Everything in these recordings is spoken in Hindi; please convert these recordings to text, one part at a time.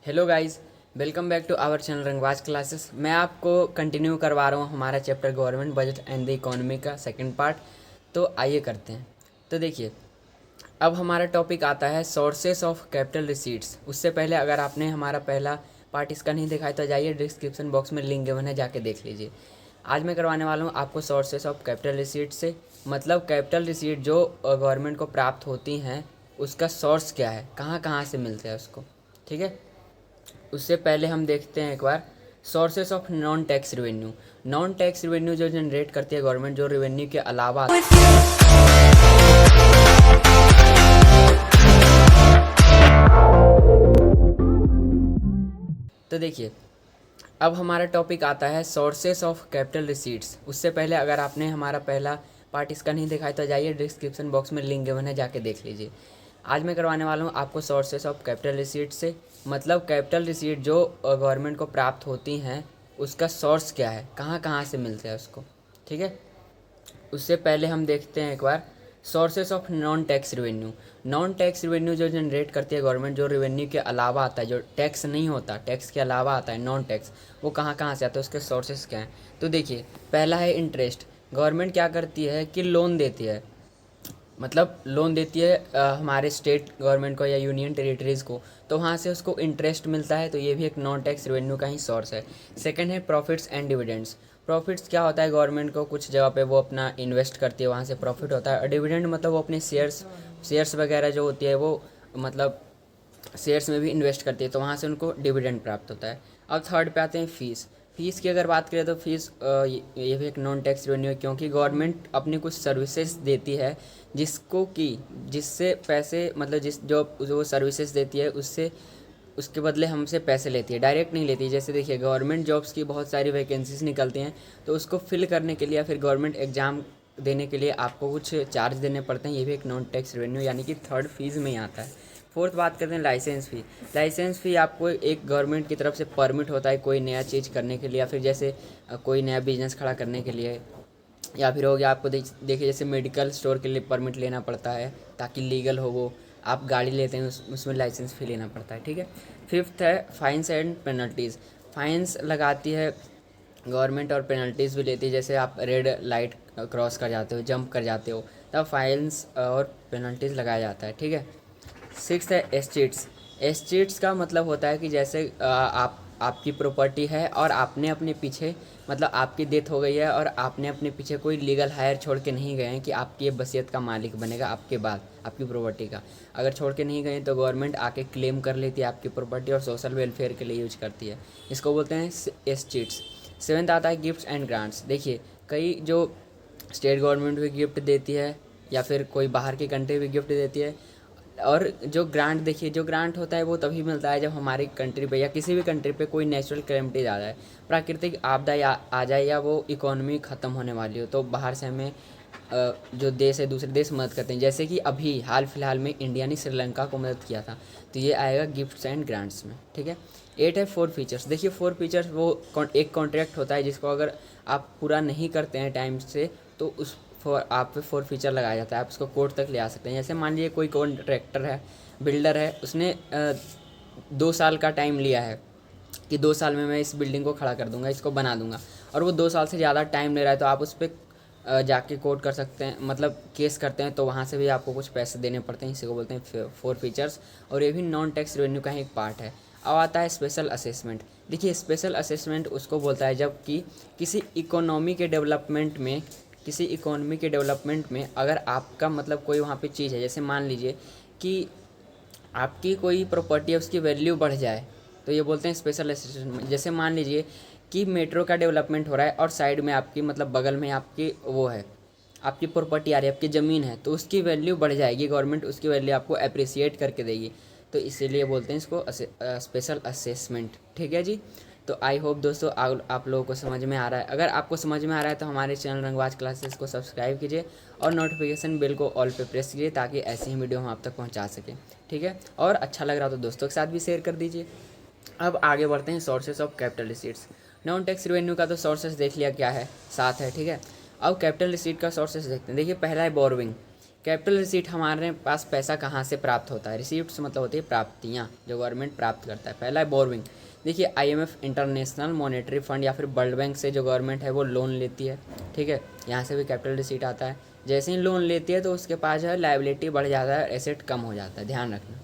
Hello guys, welcome back to our channel Rangbaaz classes. मैं आपको कंटिन्यू करवा रहा हूँ हमारा chapter government budget and the economy का सेकंड पार्ट। तो आइए करते हैं। तो देखिए, अब हमारा टॉपिक आता है सोर्सेस ऑफ कैपिटल रिसीट्स। उससे पहले अगर आपने हमारा पहला पार्ट इसका नहीं देखा है तो जाइए, डिस्क्रिप्शन बॉक्स में लिंक गिवन है, जाके देख लीजिए। आज मैं करवाने वाला हूँ आपको सोर्सेस ऑफ कैपिटल रिसीट से, मतलब कैपिटल रिसीट जो गवर्नमेंट को प्राप्त होती हैं उसका सोर्स क्या है, कहाँ कहाँ से मिलता है उसको। ठीक है, उससे पहले हम देखते हैं एक बार sources of non tax revenue. Non tax revenue जो जनरेट करती है गवर्नमेंट, जो रिवेन्यू के अलावा। तो देखिए, अब हमारा टॉपिक आता है सोर्सेस ऑफ कैपिटल रिसीट्स। उससे पहले अगर आपने हमारा पहला पार्ट इसका नहीं देखा है तो जाइए, डिस्क्रिप्शन बॉक्स में लिंक गिवन है, जाके देख लीजिए। आज मैं करवाने वाला हूँ आपको सोर्सेस ऑफ कैपिटल रिसीट से, मतलब कैपिटल रिसीट जो गवर्नमेंट को प्राप्त होती हैं उसका सोर्स क्या है, कहाँ कहाँ से मिलता है उसको। ठीक है, उससे पहले हम देखते हैं एक बार sources of non tax revenue. Non tax revenue जो जनरेट करती है गवर्नमेंट, जो रिवेन्यू के अलावा आता है, जो टैक्स नहीं होता, टैक्स के अलावा आता है नॉन टैक्स, वो कहाँ कहाँ से आता है, उसके सोर्सेस क्या हैं। तो देखिए, पहला है इंटरेस्ट। गवर्नमेंट क्या करती है कि लोन देती है, मतलब लोन देती है हमारे स्टेट गवर्नमेंट को या यूनियन टेरिटरीज़ को, तो वहाँ से उसको इंटरेस्ट मिलता है, तो ये भी एक नॉन टैक्स रेवेन्यू का ही सोर्स है। सेकंड है प्रॉफिट्स एंड डिविडेंड्स। प्रॉफिट्स क्या होता है, गवर्नमेंट को कुछ जगह पे वो अपना इन्वेस्ट करती है, वहाँ से प्रॉफिट होता है। और डिविडेंड मतलब वो अपने शेयर्स वगैरह जो होती है वो, मतलब शेयर्स में भी इन्वेस्ट करती है, तो वहाँ से उनको डिविडेंड प्राप्त होता है। अब थर्ड पे आते हैं फीस। फीस की अगर बात करें तो फीस ये भी एक नॉन टैक्स रेवेन्यू है, क्योंकि गवर्नमेंट अपनी कुछ सर्विसेज देती है जिसको कि जिससे पैसे, मतलब जिस जो जो सर्विसेज देती है उससे उसके बदले हमसे पैसे लेती है, डायरेक्ट नहीं लेती है। जैसे देखिए, गवर्नमेंट जॉब्स की बहुत सारी वैकेंसीज निकलती हैं, तो उसको फिल करने के लिए या फिर गवर्नमेंट एग्ज़ाम देने के लिए आपको कुछ चार्ज देने पड़ते हैं, ये भी एक नॉन टैक्स रेवेन्यू यानी कि थर्ड फीस में ही आता है। फोर्थ बात करते हैं लाइसेंस फ़ी। लाइसेंस फ़ी आपको एक गवर्नमेंट की तरफ से परमिट होता है कोई नया चीज़ करने के लिए, या फिर जैसे कोई नया बिजनेस खड़ा करने के लिए, या फिर हो गया आपको देखिए जैसे मेडिकल स्टोर के लिए परमिट लेना पड़ता है ताकि लीगल हो वो। आप गाड़ी लेते हैं उसमें लाइसेंस फ़ी लेना पड़ता है। ठीक है, फिफ्थ है फाइन्स एंड पेनल्टीज़। फाइन्स लगाती है गवर्नमेंट और पेनल्टीज़ भी लेती है, जैसे आप रेड लाइट क्रॉस कर जाते हो, जंप कर जाते हो, तब फाइन्स और पेनल्टीज़ लगाया जाता है। ठीक है, सिक्स है एस्टेट्स। एस्टेट्स का मतलब होता है कि जैसे आपकी प्रॉपर्टी है और आपने अपने पीछे, मतलब आपकी डेथ हो गई है और आपने अपने पीछे कोई लीगल हायर छोड़ के नहीं गए हैं कि आपकी ये वसीयत का मालिक बनेगा आपके बाद आपकी प्रॉपर्टी का। अगर छोड़ के नहीं गए तो गवर्नमेंट आके क्लेम कर लेती है आपकी प्रॉपर्टी और सोशल वेलफेयर के लिए यूज करती है। इसको बोलते हैं एस्टेट्स। सेवेंथ आता है गिफ्ट्स एंड ग्रांट्स। देखिए, कई जो स्टेट गवर्नमेंट भी गिफ्ट देती है या फिर कोई बाहर की कंट्री भी गिफ्ट देती है। और जो ग्रांट, देखिए जो ग्रांट होता है वो तभी मिलता है जब हमारी कंट्री पे या किसी भी कंट्री पे कोई नेचुरल कैलेमिटीज आ जाए, प्राकृतिक आपदा आ जाए, या वो इकोनॉमी ख़त्म होने वाली हो, तो बाहर से हमें जो देश है दूसरे देश मदद करते हैं। जैसे कि अभी हाल फिलहाल में इंडिया ने श्रीलंका को मदद किया था, तो ये आएगा गिफ्ट्स एंड ग्रांट्स में। ठीक है, एट है फोर फीचर्स। देखिए, फोर फीचर्स वो एक कॉन्ट्रैक्ट होता है जिसको अगर आप पूरा नहीं करते हैं टाइम से तो उस आप पे फोर फीचर लगाया जाता है, आप उसको कोर्ट तक ले आ सकते हैं। जैसे मान लीजिए कोई कॉन्ट्रैक्टर है, बिल्डर है, उसने 2 साल का टाइम लिया है कि 2 साल में मैं इस बिल्डिंग को खड़ा कर दूंगा, इसको बना दूंगा, और वो 2 साल से ज़्यादा टाइम ले रहा है, तो आप उस पर जाके कोर्ट कर सकते हैं, मतलब केस करते हैं, तो वहाँ से भी आपको कुछ पैसे देने पड़ते हैं। इसी को बोलते हैं फोर फीचर्स, और ये भी नॉन टैक्स रेवेन्यू का ही एक पार्ट है। अब आता है स्पेशल असेसमेंट। देखिए, स्पेशल असेसमेंट उसको बोलता है जब कि किसी इकोनॉमी के डेवलपमेंट में, अगर आपका मतलब कोई वहाँ पे चीज़ है, जैसे मान लीजिए कि आपकी कोई प्रॉपर्टी है उसकी वैल्यू बढ़ जाए, तो ये बोलते हैं स्पेशल असेसमेंट। जैसे मान लीजिए कि मेट्रो का डेवलपमेंट हो रहा है और साइड में आपकी, मतलब बगल में आपकी वो है, आपकी प्रॉपर्टी आ रही है, आपकी ज़मीन है, तो उसकी वैल्यू बढ़ जाएगी, गवर्नमेंट उसकी वैल्यू आपको अप्रिसिएट करके देगी, तो इसीलिए बोलते हैं इसको स्पेशल असेसमेंट। ठीक है जी, तो आई होप दोस्तों आप लोगों को समझ में आ रहा है। अगर आपको समझ में आ रहा है तो हमारे चैनल रंगबाज क्लासेस को सब्सक्राइब कीजिए और नोटिफिकेशन बेल को ऑल पे प्रेस कीजिए, ताकि ऐसे ही वीडियो हम आप तक पहुंचा सकें। ठीक है, और अच्छा लग रहा तो दोस्तों के साथ भी शेयर कर दीजिए। अब आगे बढ़ते हैं sources of capital receipts. Non tax revenue का तो सोर्सेस देख लिया क्या है, 7 है। ठीक है, अब कैपिटल रिसीट का सोर्सेस देखते हैं। देखिए, पहला है बोरोइंग। कैपिटल रिसीट हमारे पास पैसा कहाँ से प्राप्त होता है। रिसीट्स मतलब होती है प्राप्तियाँ जो गवर्नमेंट प्राप्त करता है। पहला है बोरविंग। देखिए आईएमएफ, इंटरनेशनल मॉनेटरी फंड या फिर वर्ल्ड बैंक से जो गवर्नमेंट है वो लोन लेती है, ठीक है, यहाँ से भी कैपिटल रिसीट आता है। जैसे ही लोन लेती है तो उसके पास जो है लायबिलिटी बढ़ जाता है, एसेट कम हो जाता है, ध्यान रखना।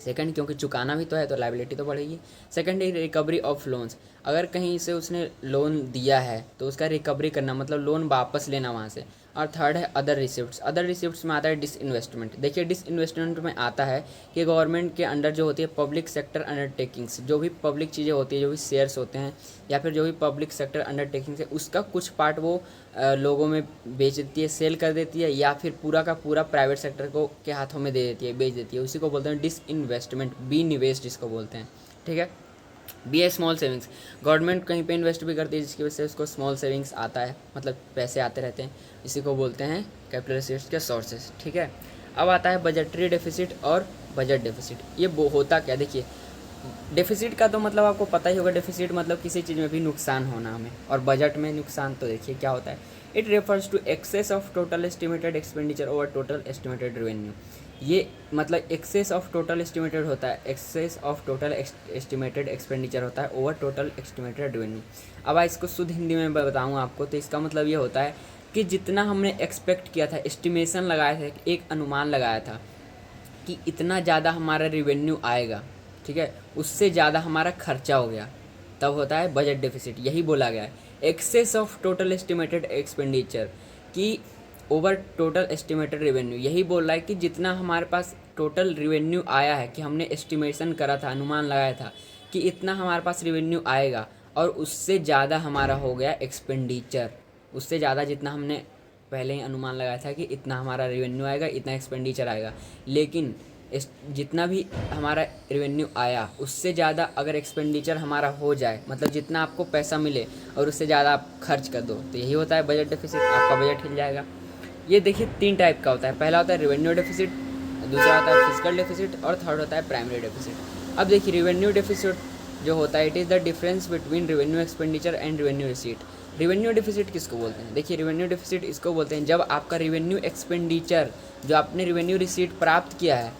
सेकंड, क्योंकि चुकाना भी तो है तो लायबिलिटी तो बढ़ेगी। सेकंड है रिकवरी ऑफ लोन्स। अगर कहीं से उसने लोन दिया है तो उसका रिकवरी करना, मतलब लोन वापस लेना वहाँ से। और थर्ड है अदर रिसिप्ट्स। अदर रिसिप्ट्स में आता है डिसइन्वेस्टमेंट। देखिए डिसइन्वेस्टमेंट में आता है कि गवर्नमेंट के अंडर जो होती है पब्लिक सेक्टर अंडरटेकिंग्स, जो भी पब्लिक चीज़ें होती है, जो भी शेयर्स होते हैं या फिर जो भी पब्लिक सेक्टर अंडरटेकिंग्स है, उसका कुछ पार्ट वो लोगों में बेच देती है, सेल कर देती है, या फिर पूरा का पूरा प्राइवेट सेक्टर को के हाथों में दे देती है, बेच देती है। उसी को बोलते हैं डिसइन्वेस्टमेंट, बी निवेश जिसको बोलते हैं, ठीक है। बी है स्मॉल सेविंग्स। गवर्नमेंट कहीं पे इन्वेस्ट भी करती है जिसकी वजह से उसको स्मॉल सेविंग्स आता है, मतलब पैसे आते रहते हैं। इसी को बोलते हैं कैपिटल रिसीट्स के सोर्सेस, ठीक है। अब आता है बजटरी डेफिसिट और बजट डेफिसिट। ये वो होता क्या, देखिए डेफिसिट का तो मतलब आपको पता ही होगा। डेफिसिट मतलब किसी चीज़ में भी नुकसान होना हमें, और बजट में नुकसान तो देखिए क्या होता है। It refers to excess of total estimated expenditure over total estimated revenue. ये मतलब एक्सेस ऑफ टोटल एस्टिमेटेड होता है, excess of total estimated expenditure होता है ओवर टोटल एस्टिमेटेड रेवेन्यू। अब इसको शुद्ध हिंदी में बताऊँ आपको तो इसका मतलब ये होता है कि जितना हमने एक्सपेक्ट किया था, एस्टिमेशन लगाया था, एक अनुमान लगाया था कि इतना ज़्यादा हमारा रेवेन्यू आएगा, ठीक है, उससे ज़्यादा हमारा खर्चा हो गया, तब होता है बजट डेफिसिट। यही बोला गया है, excess of total estimated expenditure कि ओवर टोटल एस्टिमेटेड रेवेन्यू। यही बोल रहा है कि जितना हमारे पास टोटल रेवेन्यू आया है, कि हमने एस्टिमेशन करा था, अनुमान लगाया था कि इतना हमारे पास रेवेन्यू आएगा, और उससे ज़्यादा हमारा हो गया एक्सपेंडिचर। उससे ज़्यादा जितना हमने पहले ही अनुमान लगाया था कि इतना हमारा रेवेन्यू आएगा, इतना एक्सपेंडिचर आएगा, लेकिन जितना भी हमारा रेवेन्यू आया उससे ज़्यादा अगर एक्सपेंडिचर हमारा हो जाए, मतलब जितना आपको पैसा मिले और उससे ज़्यादा आप खर्च कर दो, तो यही होता है बजट डेफिसिट, आपका बजट हिल जाएगा। ये देखिए 3 टाइप का होता है। पहला होता है रेवेन्यू डेफिसिट, दूसरा होता है फिजिकल डेफिसिट, और थर्ड होता है प्राइमरी डेफिसिट। अब देखिए रेवेन्यू डेफिसिट जो होता है, it is the difference between revenue expenditure and revenue receipt. Revenue deficit किसको बोलते हैं, देखिए रेवेन्यू डेफिसिट इसको बोलते हैं जब आपका रेवेन्यू एक्सपेंडिचर, जो आपने रेवेन्यू रिसीट प्राप्त किया है,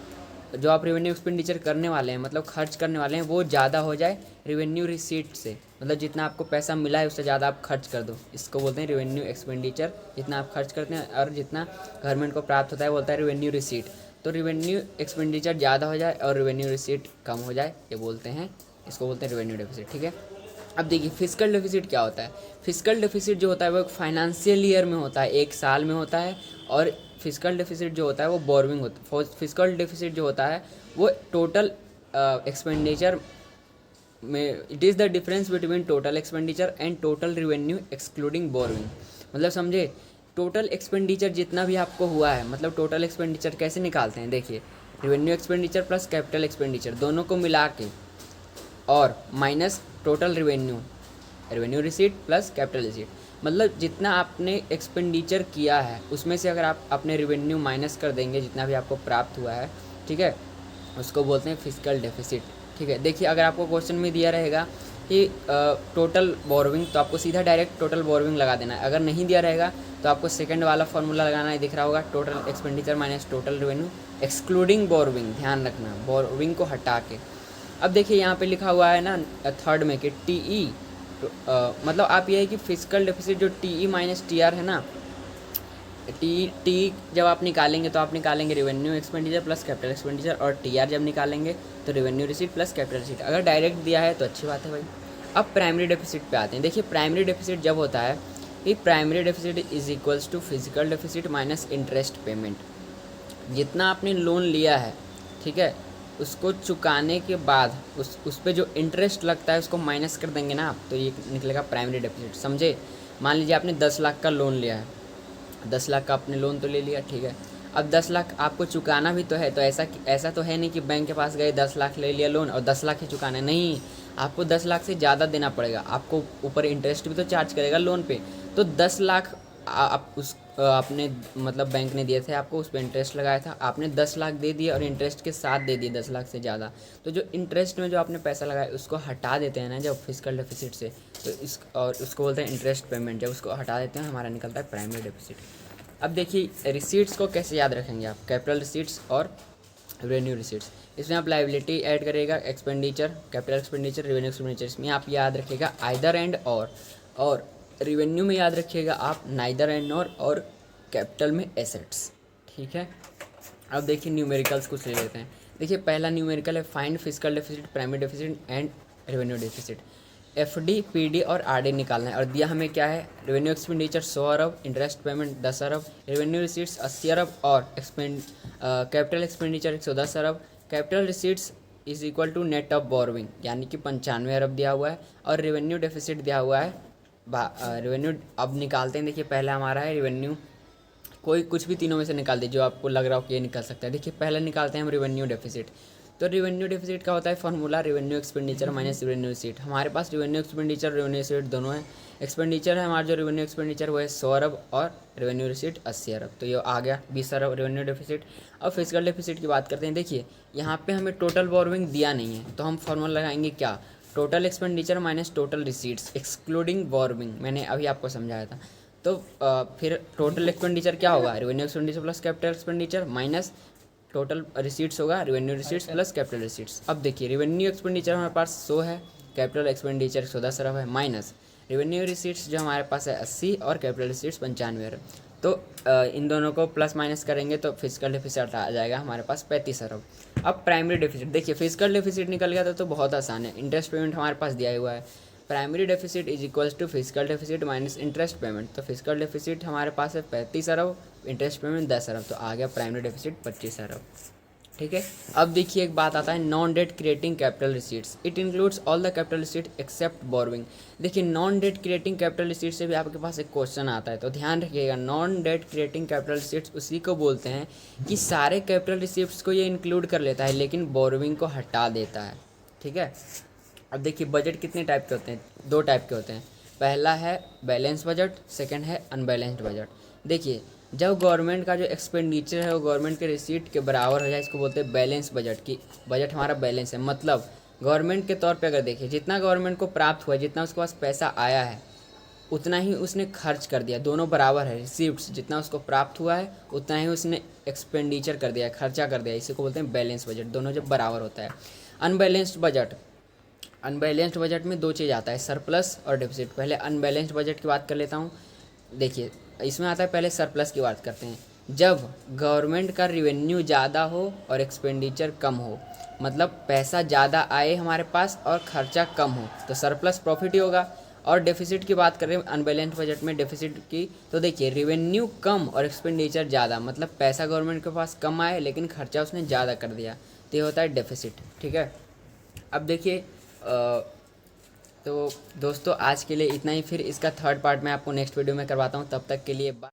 जो आप रेवेन्यू एक्सपेंडिचर करने वाले हैं, मतलब खर्च करने वाले हैं, वो ज़्यादा हो जाए रेवेन्यू रिसीट से, मतलब जितना आपको पैसा मिला है उससे ज़्यादा आप खर्च कर दो, इसको बोलते हैं रेवेन्यू एक्सपेंडिचर। जितना आप खर्च करते हैं और जितना गवर्नमेंट को प्राप्त होता है बोलता है रेवेन्यू रिसीट। तो रेवेन्यू एक्सपेंडिचर ज़्यादा हो जाए और रेवेन्यू रिसीट कम हो जाए, ये बोलते हैं, इसको बोलते हैं रेवेन्यू डेफिसिट, ठीक है। अब देखिए फिजिकल डेफिसिट क्या होता है। फिजिकल डेफिसिट जो होता है वो फाइनेंशियल ईयर में होता है, एक साल में होता है, और फिजिकल डेफिसिट जो होता है वो बोरविंग होता है। फिजिकल डेफिसिट जो होता है वो टोटल एक्सपेंडिचर में, it is the difference between total expenditure and total revenue excluding borrowing. मतलब समझे, टोटल एक्सपेंडिचर जितना भी आपको हुआ है, मतलब टोटल एक्सपेंडिचर कैसे निकालते हैं, देखिए revenue expenditure plus capital expenditure दोनों को मिला के और minus total revenue, revenue receipt plus capital receipt, मतलब जितना आपने एक्सपेंडिचर किया है उसमें से अगर आप अपने रेवेन्यू माइनस कर देंगे, जितना भी आपको प्राप्त हुआ है, ठीक है, उसको बोलते हैं फिजिकल डेफिसिट, ठीक है। देखिए अगर आपको क्वेश्चन में दिया रहेगा कि टोटल बोरविंग, तो आपको सीधा डायरेक्ट टोटल बोरविंग लगा देना है। अगर नहीं दिया रहेगा तो आपको सेकंड वाला फॉर्मूला लगाना है, दिख रहा होगा, total expenditure minus total revenue excluding borrowing, ध्यान रखना, बोरविंग को हटा के। अब देखिए यहाँ पे लिखा हुआ है ना थर्ड में कि टीई, मतलब आप ये है कि फिजिकल डेफिसिट जो टीई माइनस टीआर है ना, टी जब आप निकालेंगे तो आप निकालेंगे revenue expenditure plus capital expenditure, और टीआर जब निकालेंगे तो revenue receipt plus capital receipt. अगर डायरेक्ट दिया है तो अच्छी बात है भाई। अब प्राइमरी डेफिसिट पे आते हैं। देखिए प्राइमरी डेफिसिट जब होता है कि primary deficit is equals to physical deficit minus interest payment. जितना आपने लोन लिया है, ठीक है, उसको चुकाने के बाद उस पर जो इंटरेस्ट लगता है उसको माइनस कर देंगे ना आप, तो ये निकलेगा प्राइमरी डेफिसिट। समझे, मान लीजिए आपने 10 लाख का लोन लिया है, 10 लाख का आपने लोन तो ले लिया, ठीक है, अब 10 लाख आपको चुकाना भी तो है। तो ऐसा तो है नहीं कि बैंक के पास गए 10 लाख ले लिया लोन और 10 लाख ही चुकाना है, नहीं, आपको 10 लाख से ज़्यादा देना पड़ेगा, आपको ऊपर इंटरेस्ट भी तो चार्ज करेगा लोन पे। तो 10 लाख आप आपने मतलब बैंक ने दिए थे आपको, उस पर इंटरेस्ट लगाया था, आपने 10 लाख दे दिए और इंटरेस्ट के साथ दे दिए 10 लाख से ज़्यादा। तो जो इंटरेस्ट में जो आपने पैसा लगाया उसको हटा देते हैं ना जब फिजिकल डेफिसिट से, तो और उसको बोलते हैं इंटरेस्ट पेमेंट। जब उसको हटा देते हैं हमारा निकलता है प्राइमरी डेफिसिट। अब देखिए रिसीट्स को कैसे याद रखेंगे आप, कैपिटल रिसीट्स और रेवेन्यू रिसीट्स। इसमें आप लाइबिलिटी ऐड करेगा, expenditure, capital expenditure, revenue expenditure, इसमें आप याद रखिएगा आइदर एंड और रेवेन्यू में याद रखिएगा आप नाइदर एंड और कैपिटल में एसेट्स। ठीक है, अब देखिए न्यूमेरिकल्स कुछ ले लेते हैं। देखिए पहला न्यूमेरिकल है find physical deficit, primary deficit and revenue deficit. FD, PD और आरडी निकालना है और दिया हमें क्या है, रेवेन्यू एक्सपेंडिचर 100 अरब, इंटरेस्ट पेमेंट 10 अरब, रेवेन्यू रिसीट्स 80 अरब और कैपिटल एक्सपेंडिचर 110 अरब। Capital receipts is equal to net of borrowing यानी कि 95 अरब दिया हुआ है और रेवेन्यू डेफिसिट दिया हुआ है रेवेन्यू। अब निकालते हैं, देखिए पहला हमारा है रेवेन्यू, कोई कुछ भी तीनों में से निकाल दीजिए जो आपको लग रहा हो कि ये निकल सकता है। देखिए पहले निकालते हैं हम रेवेन्यू डेफिसिट। तो रेवेन्यू डेफिसिट का होता है formula revenue expenditure minus revenue receipt. हमारे पास रेवेन्यू एक्सपेंडिचर रेवेन्यू रिसीट दोनों है। एक्सपेंडिचर है हमारा जो रेवेन्यू एक्सपेंडिचर वो है 100 अरब और रेवेन्यू रिसीट 80 अरब, तो ये आ गया 20 अरब रेवेन्यू डेफिसिट। अब फिजिकल डेफिसिट की बात करते हैं। देखिए यहाँ पे हमें टोटल बोरोइंग दिया नहीं है तो हम फॉर्मूला लगाएंगे क्या, total expenditure minus total receipts excluding borrowing, मैंने अभी आपको समझाया था। तो फिर टोटल एक्सपेंडिचर क्या होगा, revenue expenditure plus capital expenditure minus total receipts होगा revenue receipts plus capital receipts. अब देखिए रेवेन्यू एक्सपेंडिचर हमारे पास 100 है, कैपिटल एक्सपेंडिचर 110 अरब है, माइनस रेवेन्यू रिसीट्स जो हमारे पास है 80 और कैपिटल रिसीट्स 95 अरब। तो इन दोनों को प्लस माइनस करेंगे तो फिजिकल डेफिसिट आ जाएगा हमारे पास 35 अरब। अब प्राइमरी डेफिसिट, देखिए फिजिकल डेफिसिट निकल गया था तो बहुत आसान है, इंटरेस्ट पेमेंट हमारे पास दिया हुआ है। Primary deficit is equals to physical deficit minus interest payment. तो फिजिकल डेफिसिट हमारे पास है 35 अरब, इंटरेस्ट पेमेंट 10 अरब, तो आ गया प्राइमरी डेफिसिट 25 अरब। ठीक है, अब देखिए एक बात आता है non debt creating capital receipts, it includes all the capital receipt except borrowing. देखिए non debt creating capital receipt से भी आपके पास एक क्वेश्चन आता है तो ध्यान रखिएगा, non debt creating capital receipts उसी को बोलते हैं कि सारे कैपिटल रिसीट्स को ये इंक्लूड कर लेता है लेकिन बोरोइंग को हटा देता है। ठीक है, अब देखिए बजट कितने टाइप के होते हैं, दो टाइप के होते हैं। पहला है बैलेंस बजट, सेकंड है अनबैलेंस्ड बजट। देखिए जब गवर्नमेंट का जो एक्सपेंडिचर है वो गवर्नमेंट के रिसीट के बराबर हो जाए इसको बोलते हैं बैलेंस बजट, की बजट हमारा बैलेंस है। मतलब गवर्नमेंट के तौर पे अगर देखिए जितना गवर्नमेंट को प्राप्त हुआ, जितना उसके पास पैसा आया है उतना ही उसने खर्च कर दिया, दोनों बराबर है। रिसीप्ट्स जितना उसको प्राप्त हुआ है उतना ही उसने एक्सपेंडिचर कर दिया, खर्चा कर दिया, इसी को बोलते हैं बैलेंस बजट, दोनों जब बराबर होता है। अनबैलेंस्ड बजट, अनबैलेंस्ड बजट में दो चीज़ आता है, सरप्लस और डेफिसिट। पहले अनबैलेंस्ड बजट की बात कर लेता हूँ। देखिए इसमें आता है, पहले सरप्लस की बात करते हैं। जब गवर्नमेंट का रिवेन्यू ज़्यादा हो और एक्सपेंडिचर कम हो, मतलब पैसा ज़्यादा आए हमारे पास और खर्चा कम हो, तो सरप्लस प्रॉफिट ही होगा। और डेफिसिट की बात करें अनबैलेंस्ड बजट में डेफिसिट की, तो देखिए रिवेन्यू कम और एक्सपेंडिचर ज़्यादा, मतलब पैसा गवर्नमेंट के पास कम आए लेकिन खर्चा उसने ज़्यादा कर दिया, तो ये होता है डेफिसिट। ठीक है, अब देखिए तो दोस्तों आज के लिए इतना ही, फिर इसका थर्ड पार्ट मैं आपको नेक्स्ट वीडियो में करवाता हूँ। तब तक के लिए बाय।